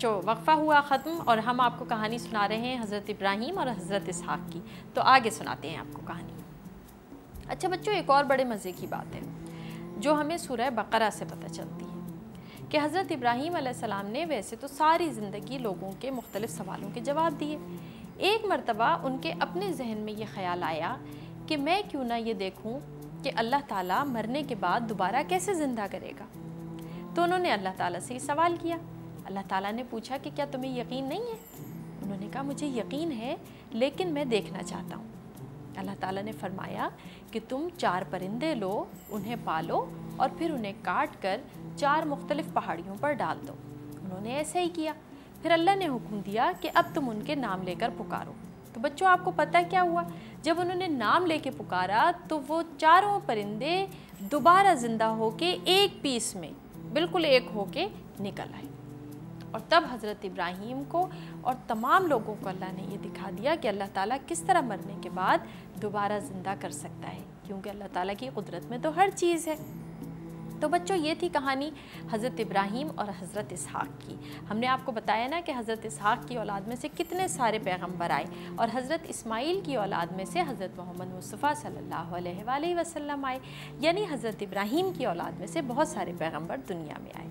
بچوں وقفہ ہوا ختم اور ہم آپ کو کہانی سنا رہے ہیں حضرت ابراہیم اور حضرت اسحاق کی، تو آگے سناتے ہیں آپ کو کہانی۔ اچھا بچوں، ایک اور بڑے مزے کی بات ہے جو ہمیں سورہ بقرہ سے پتہ چلتی ہے کہ حضرت ابراہیم علیہ السلام نے ویسے تو ساری زندگی لوگوں کے مختلف سوالوں کے جواب دیے۔ ایک مرتبہ ان کے اپنے ذہن میں یہ خیال آیا کہ میں کیوں نہ یہ دیکھوں کہ اللہ تعالیٰ مرنے کے بعد دوبارہ کیسے زندہ کرے گا۔ تو انہوں نے اللہ تعالیٰ سے یہ سوال کیا۔ اللہ تعالیٰ نے پوچھا کہ کیا تمہیں یقین نہیں ہے؟ انہوں نے کہا مجھے یقین ہے لیکن میں دیکھنا چاہتا ہوں۔ اللہ تعالیٰ نے فرمایا کہ تم 4 پرندے لو، انہیں پالو اور پھر انہیں کاٹ کر 4 مختلف پہاڑیوں پر ڈال دو۔ انہوں نے ایسا ہی کیا۔ پھر اللہ نے حکم دیا کہ اب تم ان کے نام لے کر پکارو۔ تو بچوں آپ کو پتہ کیا ہوا؟ جب انہوں نے نام لے کے پکارا تو وہ 4 پرندے دوبارہ زندہ ہو کے ایک پیس میں بالکل ایک ہو کے نکل آئے، اور تب حضرت ابراہیم کو اور تمام لوگوں کو اللہ نے یہ دکھا دیا کہ اللہ تعالیٰ کس طرح مرنے کے بعد دوبارہ زندہ کر سکتا ہے، کیونکہ اللہ تعالیٰ کی قدرت میں تو ہر چیز ہے۔ تو بچوں یہ تھی کہانی حضرت ابراہیم اور حضرت اسحاق کی۔ ہم نے آپ کو بتایا نا کہ حضرت اسحاق کی اولاد میں سے کتنے سارے پیغمبر آئے، اور حضرت اسماعیل کی اولاد میں سے حضرت محمد مصطفیٰ صلی اللہ علیہ وآلہ وسلم آئے، یعنی حضرت ابراہیم کی اولاد میں سے بہت سارے پیغمبر دنیا میں آئے۔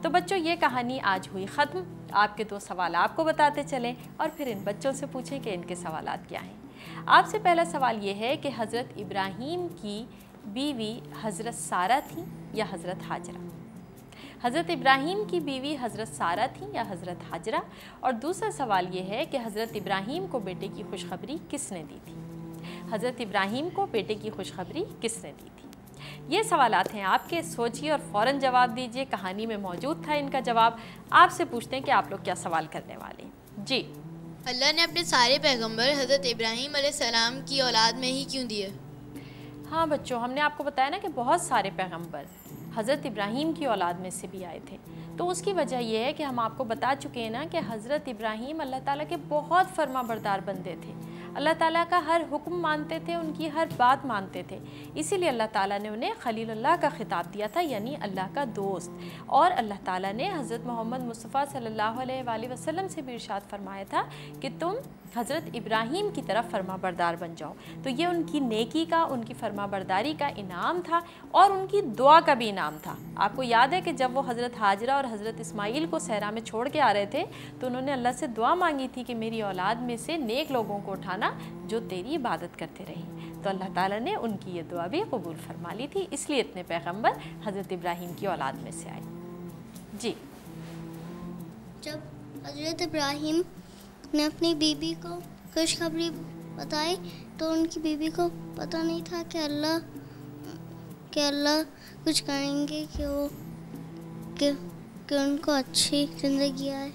تو بچوں یہ کہانی آج ہوئی ختم۔ آپ کے 2 سوال آپ کو بتاتے چلیں اور پھر ان بچوں سے پوچھیں کہ ان کے سوالات کیا ہیں۔ آپ سے پہلا سوال یہ ہے کہ حضرت ابراہیم کی بیوی حضرت سارہ تھی یا حضرت حاجرہ؟ حضرت ابراہیم کی بیوی حضرت سارہ تھی یا حضرت حاجرہ؟ اور دوسرا سوال یہ ہے کہ حضرت ابراہیم کو بیٹے کی خوشخبری کس نے دی تھی؟ حضرت ابراہیم کو بیٹے کی خوشخبری کس نے دی تھی؟ یہ سوالات ہیں آپ کے، سوچیے اور فوراً جواب دیجیے۔ کہانی میں موجود تھا ان کا جواب۔ آپ سے پوچھتے ہیں کہ آپ لوگ کیا سوال کرنے والے ہیں؟ جی۔ اللہ نے اپنے سارے پیغمبر حضرت ابراہیم علیہ السلام کی اولاد میں ہی کیوں دیے؟ ہاں بچوں، ہم نے آپ کو بتایا نا کہ بہت سارے پیغمبر حضرت ابراہیم کی اولاد میں سے بھی آئے تھے، تو اس کی وجہ یہ ہے کہ ہم آپ کو بتا چکے ہیں نا کہ حضرت ابراہیم اللہ تعالیٰ کے بہت فرما بردار بندے تھے، اللہ تعالیٰ کا ہر حکم مانتے تھے، ان کی ہر بات مانتے تھے، اسی لیے اللہ تعالیٰ نے انہیں خلیل اللہ کا خطاب دیا تھا، یعنی اللہ کا دوست۔ اور اللہ تعالیٰ نے حضرت محمد مصطفیٰ صلی اللہ علیہ وآلہ وسلم سے بھی ارشاد فرمایا تھا کہ تم حضرت ابراہیم کی طرف فرما بردار بن جاؤ۔ تو یہ ان کی نیکی کا، ان کی فرما برداری کا انعام تھا، اور ان کی دعا کا بھی انعام تھا۔ آپ کو یاد ہے کہ جب وہ حضرت حاجرہ اور حضرت اسماعیل کو صحرا میں چھوڑ کے آ رہے تھے تو انہوں نے اللہ سے دعا مانگی تھی کہ میری اولاد میں سے نیک لوگوں کو اٹھانا جو تیری عبادت کرتے رہیں، تو اللہ تعالیٰ نے ان کی یہ دعا بھی قبول فرما لی تھی، اس لیے اتنے پیغمبر حضرت ابراہیم کی اولاد میں سے آئے۔ جی۔ جب حضرت ابراہیم نے اپنی بیوی کو خوشخبری بتائی تو ان کی بیوی کو پتہ نہیں تھا کہ اللہ کچھ کریں گے کہ ان کو اچھی زندگی آئے۔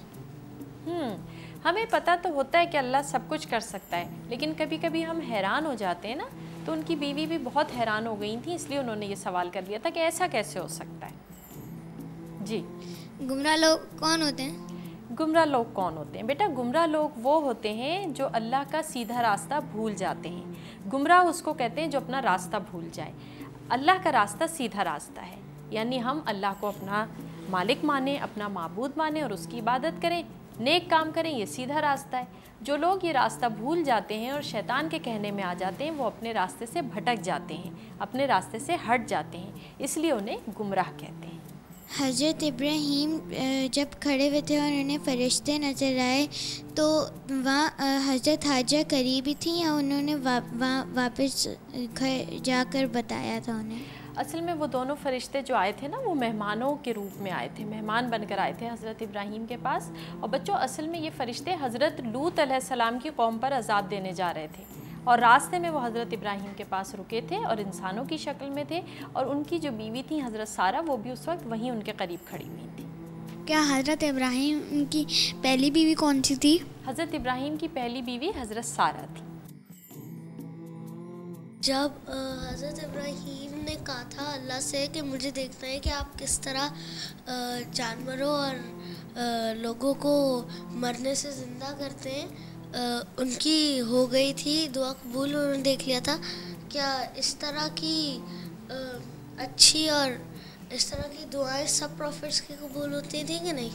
ہمیں پتہ تو ہوتا ہے کہ اللہ سب کچھ کر سکتا ہے، لیکن کبھی کبھی ہم حیران ہو جاتے ہیں نا، تو ان کی بیوی بھی بہت حیران ہو گئی تھی، اس لیے انہوں نے یہ سوال کر لیا تھا کہ ایسا کیسے ہو سکتا ہے۔ جی۔ گمراہ لوگ کون ہوتے ہیں؟ گمراہ لوگ کون ہوتے ہیں؟ بیٹا گمراہ لوگ وہ ہوتے ہیں جو اللہ کا سیدھا راستہ بھول جاتے ہیں۔ گمراہ اس کو کہتے ہیں جو اپنا راستہ بھول جائے۔ اللہ کا راستہ سیدھا راستہ ہے، یعنی ہم اللہ کو اپنا مالک مانیں، اپنا معبود مانیں اور اس کی عبادت کریں، نیک کام کریں، یہ سیدھا راستہ ہے۔ جو لوگ یہ راستہ بھول جاتے ہیں اور شیطان کے کہنے میں آ جاتے ہیں، وہ اپنے راستے سے بھٹک جاتے ہیں، اپنے راستے سے ہٹ جاتے ہیں، اس لیے انہیں گمراہ کہتے ہیں۔ حضرت ابراہیم جب کھڑے ہوئے تھے اور انہیں فرشتے نظر آئے تو وہاں حضرت حاجرہ قریبی تھیں یا انہوں نے واپس گھر جا کر بتایا تھا انہیں؟ اصل میں وہ دونوں فرشتے جو آئے تھے نا، وہ مہمانوں کے روپ میں آئے تھے، مہمان بن کر آئے تھے حضرت ابراہیم کے پاس۔ اور بچوں اصل میں یہ فرشتے حضرت لوط علیہ السلام کی قوم پر عذاب دینے جا رہے تھے، اور راستے میں وہ حضرت ابراہیم کے پاس رکے تھے اور انسانوں کی شکل میں تھے، اور ان کی جو بیوی تھی حضرت سارہ، وہ بھی اس وقت وہیں ان کے قریب کھڑی ہوئی تھی۔ کیا حضرت ابراہیم کی پہلی بیوی کون سی تھی؟ حضرت ابراہیم کی پہلی بیوی حضرت سارہ تھی۔ جب حضرت ابراہیم نے کہا تھا اللہ سے کہ مجھے دیکھنا ہے کہ آپ کس طرح جانوروں اور لوگوں کو مرنے سے زندہ کرتے ہیں، ان کی ہو گئی تھی دعا قبول، انہوں نے دیکھ لیا تھا۔ کیا اس طرح کی اچھی اور اس طرح کی دعائیں سب پروفٹس کی قبول ہوتی تھیں کہ نہیں؟